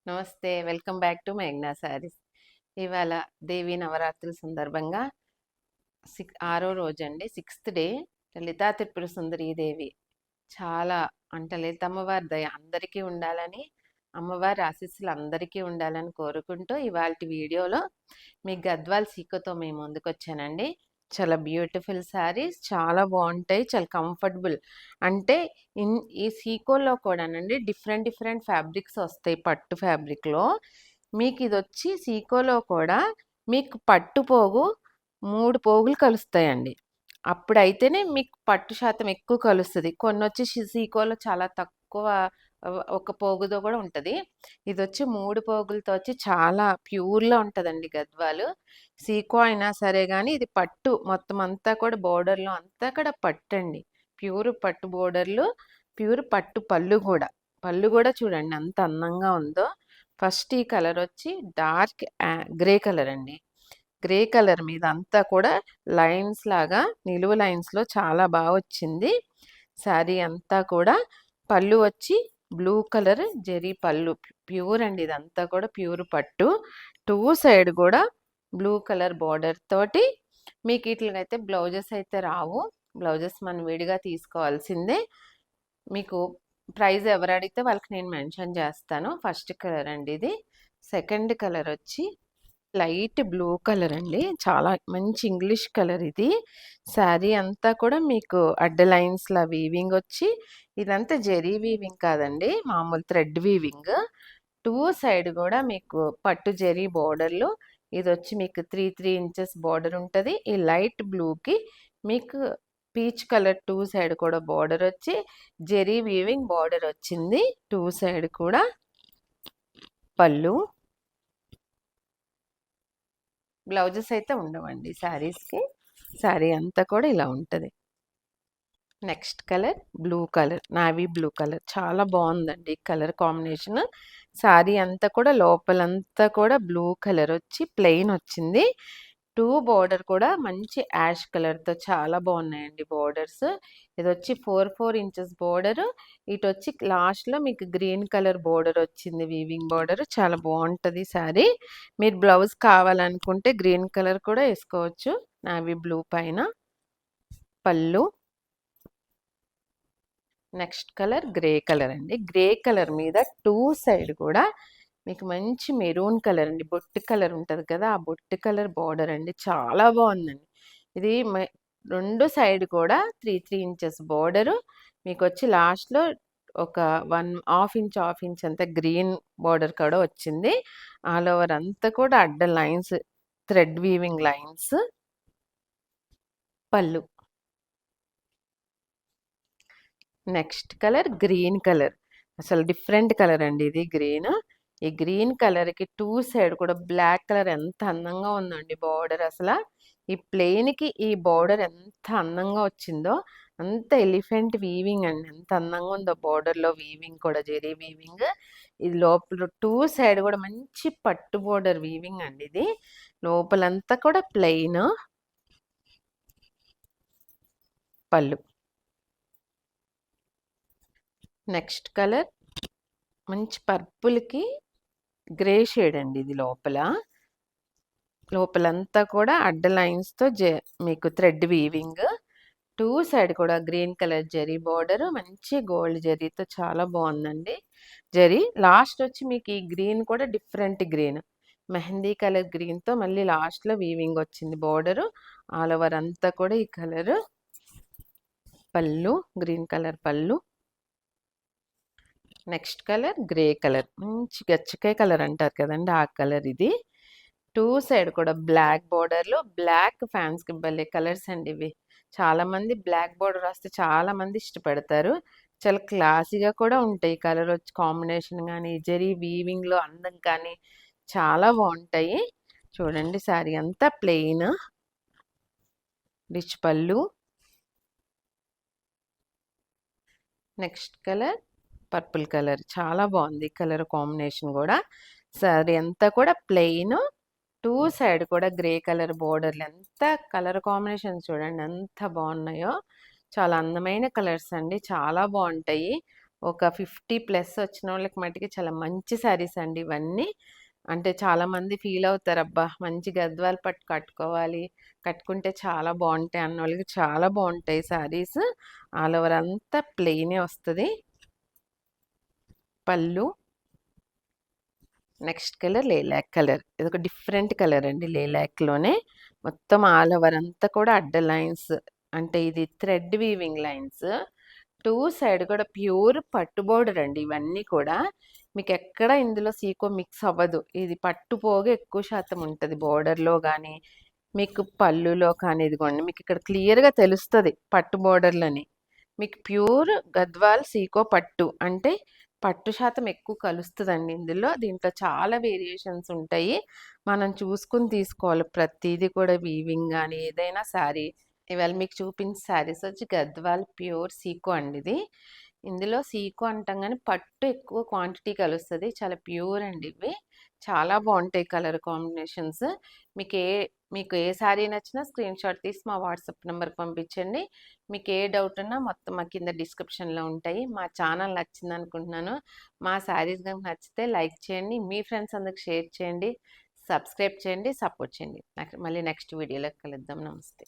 నమస్తే. Welcome back to మేఘ్నా శారీస్. ఇవాళ దేవీ నవరాత్రుల సందర్భంగా ఆరో రోజండి. 6th డే లలితా త్రిపుర సుందరీ దేవి చాలా లలితమ్మవారి దయ అందరికీ ఉండాలని, అమ్మవారి ఆశీస్సులు అందరికీ ఉండాలని కోరుకుంటూ ఇవాల్టి వీడియోలో మీ గద్వాల్ సీకోతో మేము ముందుకొచ్చానండి. చాలా బ్యూటిఫుల్ శారీస్, చాలా బాగుంటాయి, చాలా కంఫర్టబుల్. అంటే ఈ సీకోలో కూడానండి డిఫరెంట్ డిఫరెంట్ ఫ్యాబ్రిక్స్ వస్తాయి. పట్టు ఫ్యాబ్రిక్లో మీకు ఇది వచ్చి సీకోలో కూడా మీకు పట్టు పోగు 3 పోగులు కలుస్తాయండి. అప్పుడైతేనే మీకు పట్టు శాతం ఎక్కువ కలుస్తుంది. కొన్ని వచ్చి సీకోలో చాలా తక్కువ ఒక పోగుతో కూడా ఉంటుంది. ఇది వచ్చి 3 పోగులతో వచ్చి చాలా ప్యూర్లో ఉంటుందండి గద్వాలు. సీకో అయినా సరే కానీ ఇది పట్టు మొత్తం అంతా కూడా బోర్డర్లో అంతా కూడా పట్టు అండి. ప్యూర్ పట్టు బోర్డర్లు, ప్యూర్ పట్టు పళ్ళు కూడా చూడండి ఎంత అందంగా ఉందో. ఫస్ట్ ఈ కలర్ వచ్చి డార్క్ గ్రే కలర్ అండి. గ్రే కలర్ మీద అంతా కూడా లైన్స్ లాగా నిలువు లైన్స్లో చాలా బాగా వచ్చింది శారీ అంతా కూడా. పళ్ళు వచ్చి బ్లూ కలర్ జెరీ పళ్ళు, ప్యూర్ అండి. ఇదంతా కూడా ప్యూర్ పట్టు. 2 సైడ్ కూడా బ్లూ కలర్ బార్డర్ తోటి. మీకు వీటికైతే బ్లౌజెస్ అయితే రావు, బ్లౌజెస్ మనం విడిగా తీసుకోవాల్సిందే. మీకు ప్రైస్ ఎవరు అడిగితే వాళ్ళకి నేను మెన్షన్ చేస్తాను. ఫస్ట్ కలర్ అండి ఇది. సెకండ్ కలర్ వచ్చి లైట్ బ్లూ కలర్ అండి, చాలా మంచి ఇంగ్లీష్ కలర్ ఇది. శారీ అంతా కూడా మీకు అడ్డ లైన్స్లా వీవింగ్ వచ్చి, ఇదంతా జెరీ వీవింగ్ కాదండి, మామూలు థ్రెడ్ వీవింగ్. 2 సైడ్ కూడా మీకు పట్టు జెరీ బోర్డర్లు. ఇది వచ్చి మీకు 3 ఇంచెస్ బార్డర్ ఉంటుంది. ఈ లైట్ బ్లూకి మీకు పీచ్ కలర్ 2 సైడ్ కూడా బార్డర్ వచ్చి జెరీ వీవింగ్ బార్డర్ వచ్చింది 2 సైడ్ కూడా. పళ్ళు, బ్లౌజెస్ అయితే ఉండవండి శారీస్కి. శారీ అంతా కూడా ఇలా ఉంటుంది. Next colour blue colour, navy blue colour, చాలా బాగుందండి కలర్ కాంబినేషన్. శారీ అంతా కూడా లోపలంతా కూడా బ్లూ కలర్ వచ్చి ప్లెయిన్ వచ్చింది. 2 బోర్డర్ కూడా మంచి యాష్ కలర్తో చాలా బాగున్నాయండి బోర్డర్స్. ఇది వచ్చి 4 ఇంచెస్ బోర్డర్. ఇటు వచ్చి లాస్ట్లో మీకు గ్రీన్ కలర్ బోర్డర్ వచ్చింది, వీవింగ్ బోర్డర్. చాలా బాగుంటుంది శారీ. మీరు బ్లౌజ్ కావాలనుకుంటే గ్రీన్ కలర్ కూడా వేసుకోవచ్చు నావీ బ్లూ పైన. పళ్ళు, నెక్స్ట్ కలర్ గ్రే కలర్ అండి. గ్రే కలర్ మీద 2 సైడ్ కూడా మీకు మంచి మెరూన్ కలర్ అండి, బొట్టు కలర్ ఉంటుంది కదా, ఆ బొట్టు కలర్ బార్డర్ అండి. చాలా బాగుందండి ఇది. 2 సైడ్ కూడా 3 ఇంచెస్ బార్డరు. మీకు వచ్చి లాస్ట్లో ఒక 1.5 ఇంచ్ అంతా గ్రీన్ బార్డర్ కూడా వచ్చింది. ఆల్ ఓవర్ అంతా కూడా అడ్డ లైన్స్, థ్రెడ్ వీవింగ్ లైన్స్. పళ్ళు, నెక్స్ట్ కలర్ గ్రీన్ కలర్, అసలు డిఫరెంట్ కలర్ అండి ఇది గ్రీన్. ఈ గ్రీన్ కలర్కి 2 సైడ్ కూడా బ్లాక్ కలర్ ఎంత అందంగా ఉందండి బార్డర్. అసలు ఈ ప్లెయిన్కి ఈ బార్డర్ ఎంత అందంగా వచ్చిందో, అంత ఎలిఫెంట్ వీవింగ్ అండి, ఎంత అందంగా ఉందో బార్డర్లో. వీవింగ్ కూడా జెరీ వీవింగ్. ఇది లోపల 2 సైడ్ కూడా మంచి పట్టు బార్డర్ వీవింగ్ అండి ఇది. లోపలంతా కూడా ప్లెయిన్. పళ్ళు, నెక్స్ట్ కలర్ మంచి పర్పుల్కి గ్రే షేడ్ అండి ఇది. లోపలంతా కూడా అడ్డ లైన్స్తో మీకు థ్రెడ్ వీవింగ్. 2 సైడ్ కూడా గ్రీన్ కలర్ జరీ బార్డర్, మంచి గోల్డ్ జరీతో చాలా బాగుందండి జరీ. లాస్ట్ వచ్చి మీకు ఈ గ్రీన్ కూడా డిఫరెంట్ గ్రీన్, మెహందీ కలర్ గ్రీన్తో మళ్ళీ లాస్ట్లో వీవింగ్ వచ్చింది బార్డరు. ఆల్ ఓవర్ అంతా కూడా ఈ కలరు. పళ్ళు, గ్రీన్ కలర్ పళ్ళు. నెక్స్ట్ కలర్ గ్రే కలర్, మంచి గచ్చకాయ కలర్ అంటారు కదండి, ఆ కలర్ ఇది. 2 సైడ్ కూడా బ్లాక్ బార్డర్లో బ్లాక్ ఫ్యాన్స్కి భలే కలర్స్ అండి ఇవి. చాలామంది బ్లాక్ బార్డర్ వస్తే చాలామంది ఇష్టపడతారు. చాలా క్లాసీగా కూడా ఉంటాయి కలర్ వచ్చి కాంబినేషన్ కానీ, జరీ వీవింగ్లో అందం కానీ చాలా బాగుంటాయి. చూడండి శారీ అంతా ప్లెయిన్, రిచ్ పళ్ళు. నెక్స్ట్ కలర్ పర్పుల్ కలర్, చాలా బాగుంది కలర్ కాంబినేషన్ కూడా. శారీ అంతా కూడా ప్లెయిన్, 2 సైడ్ కూడా గ్రే కలర్ బోర్డర్లు. ఎంత కలర్ కాంబినేషన్ చూడండి ఎంత బాగున్నాయో. చాలా అందమైన కలర్స్ అండి, చాలా బాగుంటాయి. ఒక 50+ వచ్చిన వాళ్ళకి మటుకి చాలా మంచి శారీస్ అండి ఇవన్నీ. అంటే చాలామంది ఫీల్ అవుతారు, అబ్బా మంచి గద్వాల్ పట్టు కట్టుకోవాలి, కట్టుకుంటే చాలా బాగుంటాయి అన్న వాళ్ళకి చాలా బాగుంటాయి శారీస్. ఆల్ ఓవర్ అంతా ప్లెయినే వస్తుంది. పళ్ళు, నెక్స్ట్ కలర్ లేలాక్ కలర్. ఇది ఒక డిఫరెంట్ కలర్ అండి. లేలాక్లోనే మొత్తం ఆల్ ఓవర్ అంతా కూడా అడ్డ లైన్స్, అంటే ఇది thread weaving lines. Two side కూడా ప్యూర్ పట్టు బోర్డర్ అండి ఇవన్నీ కూడా. మీకు ఎక్కడ ఇందులో సీకో మిక్స్ అవ్వదు. ఇది పట్టు పోగా ఎక్కువ శాతం ఉంటుంది బోర్డర్లో కానీ, మీకు పళ్ళులో కానీ. ఇదిగోండి మీకు ఇక్కడ క్లియర్గా తెలుస్తుంది పట్టు బోర్డర్లని. మీకు ప్యూర్ గద్వాల్ సీకో పట్టు అంటే పట్టు శాతం ఎక్కువ కలుస్తుందండి ఇందులో. దీంట్లో చాలా వేరియేషన్స్ ఉంటాయి, మనం చూసుకుని తీసుకోవాలి ప్రతిదీ కూడా. వీవింగ్ కానీ ఏదైనా శారీ. ఇవాళ మీకు చూపించిన శారీస్ వచ్చి గద్వాల్ ప్యూర్ సీకో అండి ఇది. ఇందులో సీకో అంటాం కానీ పట్టు ఎక్కువ క్వాంటిటీ కలుస్తుంది. చాలా ప్యూర్ అండి ఇవి. చాలా బాగుంటాయి కలర్ కాంబినేషన్స్. మీకు మీకు ఏ శారీ నచ్చినా స్క్రీన్ షాట్ తీసి మా వాట్సాప్ నెంబర్కి పంపించండి. మీకు ఏ డౌట్ ఉన్నా మొత్తం మా కింద డిస్క్రిప్షన్లో ఉంటాయి. మా ఛానల్ నచ్చింది అనుకుంటున్నాను. మా శారీస్ కనుక నచ్చితే లైక్ చేయండి, మీ ఫ్రెండ్స్ అందరికి షేర్ చేయండి, సబ్స్క్రైబ్ చేయండి, సపోర్ట్ చేయండి. మళ్ళీ నెక్స్ట్ వీడియోలో కలుద్దాం. నమస్తే.